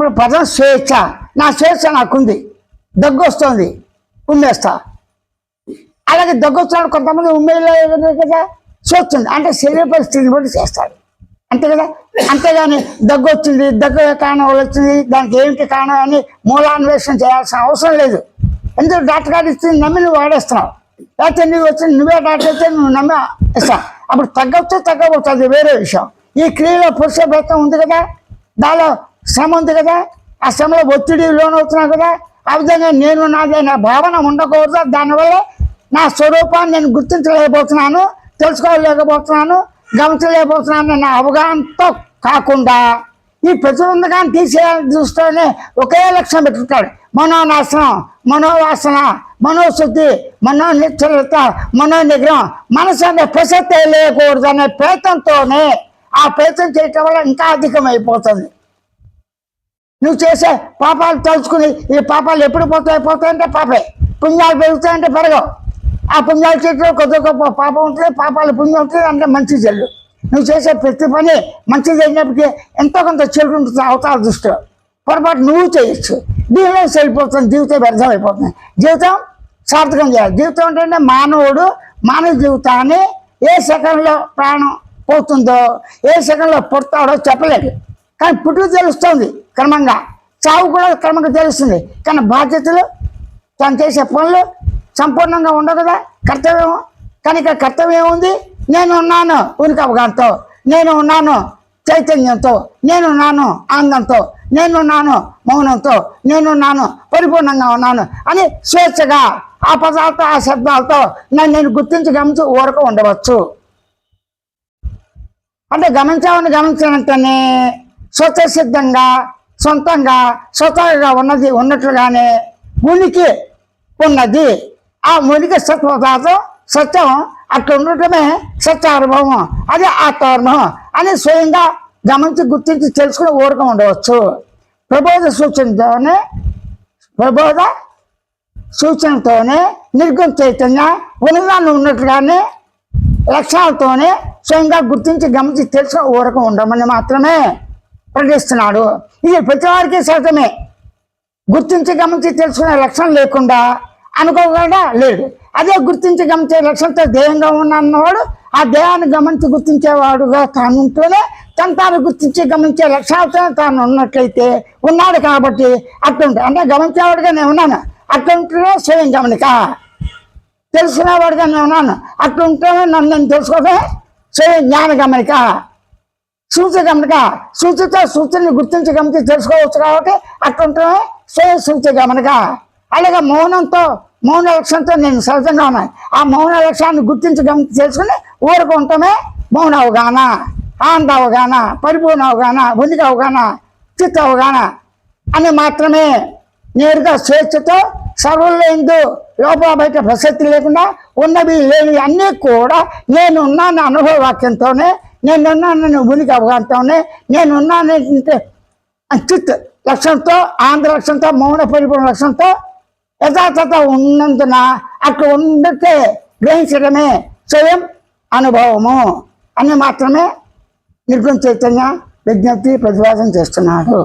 ఇప్పుడు పదం స్వేచ్ఛ. నా స్వేచ్ఛ నాకుంది, దగ్గు వస్తుంది ఉమ్మేస్తా. అలాగే దగ్గు వచ్చినప్పుడు కొంతమంది ఉమ్మేయలేదు కదా, స్వేచ్ఛ ఉంది అంటే శరీర పరిస్థితిని బట్టి చేస్తాడు, అంతే కదా. అంతేగాని దగ్గు వచ్చింది, దగ్గు కారణం వచ్చింది, దానికి ఏమిటి కారణం అని మూలాన్వేషణ చేయాల్సిన అవసరం లేదు. ఎందుకు డాక్టర్ గారు ఇచ్చింది నమ్మి నువ్వు వాడేస్తున్నావు, లేకపోతే నువ్వు వచ్చింది నువ్వే డాక్టర్ అయితే నువ్వు నమ్మి ఇస్తావు. అప్పుడు తగ్గవచ్చు తగ్గబోతుంది వేరే విషయం. ఈ క్రియలో పురుష భేదం ఉంది కదా, దానిలో శ్రమ ఉంది కదా, ఆ శ్రమలో ఒత్తిడి లోనవుతున్నావు కదా. ఆ విధంగా నేను నాదైన భావన ఉండకూడదు. దానివల్ల నా స్వరూపాన్ని నేను గుర్తించలేకపోతున్నాను, తెలుసుకోలేకపోతున్నాను, గమనించలేకపోతున్నాను అన్న అవగాహనతో కాకుండా ఈ ప్రతిబంధకాన్ని తీసేయాలని దృష్టిలోనే ఒకే లక్ష్యం పెట్టుకుంటాడు. మనోనాశనం, మనోవాసన, మనోశుద్ధి, మనోనిశ్చలత, మనోనిగ్రహం, మనసు అనే ప్రసక్తే లేకూడదు అనే ప్రయత్నంతోనే ఆ ప్రయత్నం చేయటం వల్ల ఇంకా అధికమైపోతుంది. నువ్వు చేసే పాపాలు తలుచుకుని ఈ పాపాలు ఎప్పుడు పోతాయంటే పాపే, పుణ్యాలు పెరుగుతాయంటే పెరగవు. ఆ పుణ్యాల చెట్లు కొద్ది గొప్ప పాపం ఉంటుంది, పాపాలు పుణ్యం ఉంటుంది అంటే మంచి చెల్లు. నువ్వు చేసే ప్రతి పని మంచిది అయినప్పటికీ ఎంతో కొంత చెడు ఉంటుంది అవతార దృష్టిలో. పొరపాటు నువ్వు చేయొచ్చు, దీనిలో వెళ్ళిపోతుంది, జీవితం వ్యర్థం అయిపోతుంది. జీవితం సార్థకం చేయాలి. జీవితం అంటే మానవుడు మానవ జీవితాన్ని ఏ సెకండ్లో ప్రాణం పోతుందో, ఏ సెకండ్లో పుడతాడో చెప్పలేదు. కానీ పుట్టుకు తెలుస్తుంది క్రమంగా, చావు కూడా క్రమంగా తెలుస్తుంది. కానీ బాధ్యతలు, తను చేసే పనులు సంపూర్ణంగా ఉండవు కదా, కర్తవ్యం. కానీ ఇక్కడ కర్తవ్యం ఉంది, నేను ఉన్నాను ఉనికి అవగాహనతో, నేను ఉన్నాను చైతన్యంతో, నేనున్నాను ఆనందంతో, నేనున్నాను మౌనంతో, నేనున్నాను పరిపూర్ణంగా ఉన్నాను అని స్వేచ్ఛగా ఆ పదాలతో ఆ శబ్దాలతో నేను గుర్తించి గమనించి ఊరక ఉండవచ్చు. అంటే గమనించామని గమనించినట్టనే స్వతసిద్ధంగా సొంతంగా స్వతహాగా ఉన్నట్లుగానే ఉనికి ఉన్నది. ఆ ఉనికి సత్పదార్థం సత్యం అట్లా ఉండటమే సత్యానుభవం, అది ఆత్మానుభవం అని స్వయంగా గమనించి గుర్తించి తెలుసుకుని ఊరకం ఉండవచ్చు. ప్రబోధ సూచనతోనే నిర్గుణ చైతన్య ఉన్నదాన్ని ఉన్నట్లుగానే లక్షణాలతోనే స్వయంగా గుర్తించి గమనించి తెలుసుకుని ఊరకం ఉండమని మాత్రమే ప్రకటిస్తున్నాడు. ఇది ప్రతి వారికి సహజమే. గుర్తించి గమనించి తెలుసుకునే లక్షణం లేకుండా అనుకోకుండా లేడు. అదే గుర్తించి గమనించే లక్ష్యంతో దేహంగా ఉన్నవాడు ఆ దేహాన్ని గమనించి గుర్తించేవాడుగా తాను ఉంటూనే తాను గుర్తించి గమనించే లక్ష్యాలతో తాను ఉన్నట్లయితే ఉన్నాడు కాబట్టి అట్లుంటే అంటే గమనించేవాడుగా నేను ఉన్నాను, అట్లుంటేనే స్వయం గమనిక. తెలుసుకునేవాడుగా నేను ఉన్నాను, అట్లుంటేనే నన్ను నేను తెలుసుకోవడమే స్వయం జ్ఞాన గమనిక. సూచన గమనిక, సూచనని గుర్తించి గమనించి తెలుసుకోవచ్చు కాబట్టి అట్లుంటేనే స్వయం సూచన గమనిక. అలాగే మౌన లక్ష్యంతో నేను సహజంగా ఉన్నాను, ఆ మౌన లక్ష్యాన్ని గుర్తించి గమనించి తెలుసుకుని ఊరకు ఉండటమే మౌన అవగాహన, ఆనంద అవగాహన, పరిపూర్ణ అవగాహన, ఉనికి అవగాహన, చిత్త అవగాహన అని మాత్రమే నేరుగా స్వేచ్ఛతో సర్వుల్లో ఎందు లోపల బయట ప్రసక్తి లేకుండా ఉన్నవి లేని అన్నీ కూడా నేనున్నాను అనుభవ వాక్యంతోనే, నేనున్నాను ఉనికి అవగాహనతోనే, నేనున్నాను చిత్ లక్ష్యంతో, ఆంధ్ర లక్ష్యంతో, మౌన పరిపూర్ణ లక్ష్యంతో యథాతథ ఉన్నందున అక్కడ ఉండటే గ్రహించడమే స్వయం అనుభవము అని మాత్రమే నిర్గుణ చైతన్య విజ్ఞప్తి ప్రతిపాదన చేస్తున్నాడు.